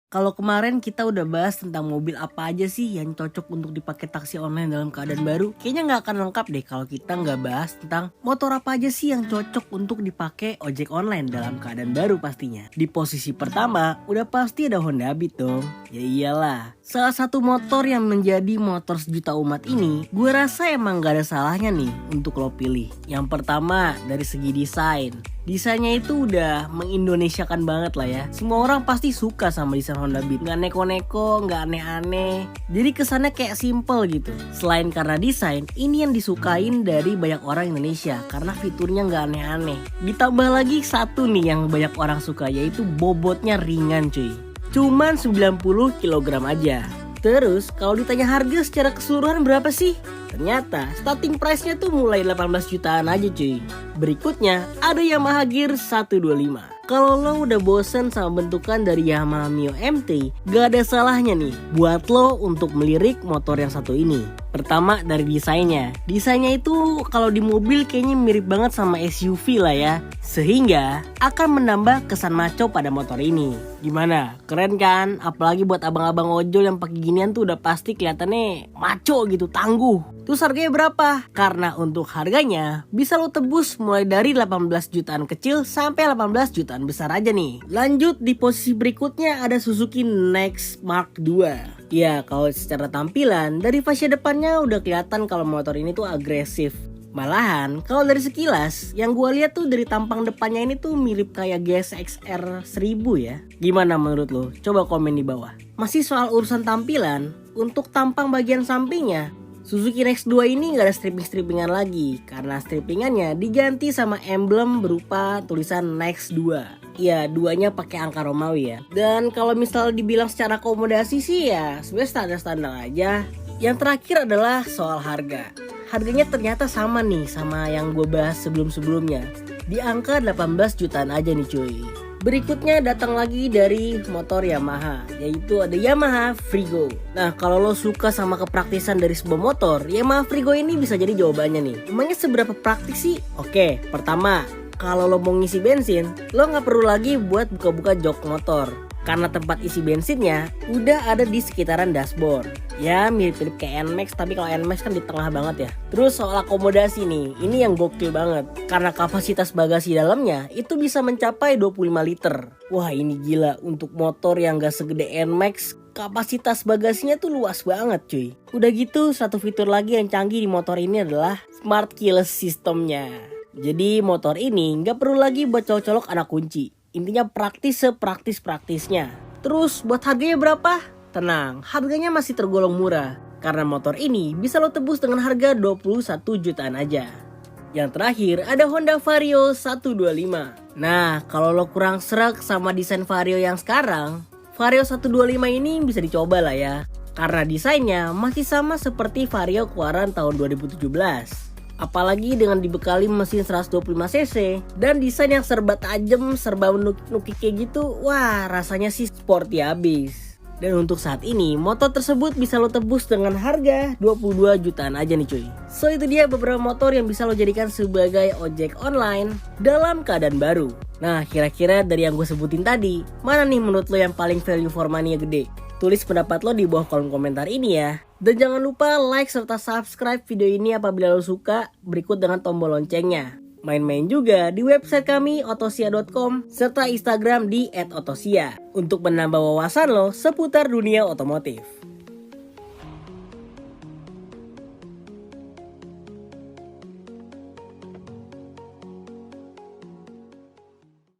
Kalau kemarin kita udah bahas tentang mobil apa aja sih yang cocok untuk dipakai taksi online dalam keadaan baru, kayaknya nggak akan lengkap deh kalau kita nggak bahas tentang motor apa aja sih yang cocok untuk dipakai ojek online dalam keadaan baru pastinya. Di posisi pertama udah pasti ada Honda Beat dong. Ya iyalah, salah satu motor yang menjadi motor sejuta umat ini, gue rasa emang gak ada salahnya nih untuk lo pilih. Yang pertama dari segi desain. Desainnya itu udah mengindonesiakan banget lah ya. Semua orang pasti suka sama desain Honda Beat. Gak neko-neko, gak aneh-aneh. Jadi kesannya kayak simple gitu. Selain karena desain, ini yang disukain dari banyak orang Indonesia karena fiturnya gak aneh-aneh. Ditambah lagi satu nih yang banyak orang suka, yaitu bobotnya ringan cuy. Cuman 90 kg aja. Terus kalau ditanya harga secara keseluruhan berapa sih? Ternyata starting price-nya tuh mulai 18 jutaan aja cuy. Berikutnya ada Yamaha Gear 125. Kalau lo udah bosen sama bentukan dari Yamaha Mio MT, gak ada salahnya nih buat lo untuk melirik motor yang satu ini. Pertama dari desainnya. Desainnya itu kalau di mobil kayaknya mirip banget sama SUV lah ya. Sehingga akan menambah kesan maco pada motor ini. Gimana? Keren kan? Apalagi buat abang-abang ojol yang pakai ginian tuh udah pasti kelihatannya maco gitu, tangguh. Terus harganya berapa? Karena untuk harganya bisa lo tebus mulai dari 18 jutaan kecil sampai 18 jutaan besar aja nih. Lanjut di posisi berikutnya ada Suzuki Next Mark II. Ya kalau secara tampilan dari fascia depannya udah kelihatan kalau motor ini tuh agresif. Malahan kalau dari sekilas yang gue lihat tuh dari tampang depannya ini tuh mirip kayak GSX-R 1000 ya. Gimana menurut lo? Coba komen di bawah. Masih soal urusan tampilan, untuk tampang bagian sampingnya Suzuki Next 2 ini gak ada stripping-strippingan lagi karena strippingannya diganti sama emblem berupa tulisan Next 2. Ya, duanya pakai angka Romawi ya. Dan kalau misal dibilang secara akomodasi sih ya sebenarnya standar-standar aja. Yang terakhir adalah soal harga. Harganya ternyata sama nih sama yang gue bahas sebelum-sebelumnya. Di angka 18 jutaan aja nih cuy. Berikutnya datang lagi dari motor Yamaha, yaitu ada Yamaha Frigo. Nah kalau lo suka sama kepraktisan dari sebuah motor, Yamaha Frigo ini bisa jadi jawabannya nih. Emangnya seberapa praktis sih? Oke, pertama, kalau lo mau ngisi bensin, lo gak perlu lagi buat buka-buka jok motor. Karena tempat isi bensinnya udah ada di sekitaran dashboard. Ya mirip-mirip kayak NMAX, tapi kalau NMAX kan di tengah banget ya. Terus soal akomodasi nih, ini yang gokil banget. Karena kapasitas bagasi dalamnya itu bisa mencapai 25 liter. Wah ini gila, untuk motor yang gak segede NMAX, kapasitas bagasinya tuh luas banget cuy. Udah gitu satu fitur lagi yang canggih di motor ini adalah Smart Keyless Systemnya. Jadi motor ini gak perlu lagi buat colok-colok anak kunci. Intinya praktis sepraktis-praktisnya. Terus buat harganya berapa? Tenang, harganya masih tergolong murah. Karena motor ini bisa lo tebus dengan harga 21 jutaan aja. Yang terakhir ada Honda Vario 125. Nah, kalau lo kurang sreg sama desain Vario yang sekarang, Vario 125 ini bisa dicoba lah ya. Karena desainnya masih sama seperti Vario keluaran tahun 2017. Apalagi dengan dibekali mesin 125cc dan desain yang serba tajam, serba nukik kayak gitu, wah rasanya sih sporty abis. Dan untuk saat ini, motor tersebut bisa lo tebus dengan harga 22 jutaan aja nih cuy. So itu dia beberapa motor yang bisa lo jadikan sebagai ojek online dalam keadaan baru. Nah kira-kira dari yang gue sebutin tadi, mana nih menurut lo yang paling value for money-nya gede? Tulis pendapat lo di bawah kolom komentar ini ya. Dan jangan lupa like serta subscribe video ini apabila lo suka, berikut dengan tombol loncengnya. Main-main juga di website kami otosia.com serta Instagram di @otosia untuk menambah wawasan lo seputar dunia otomotif.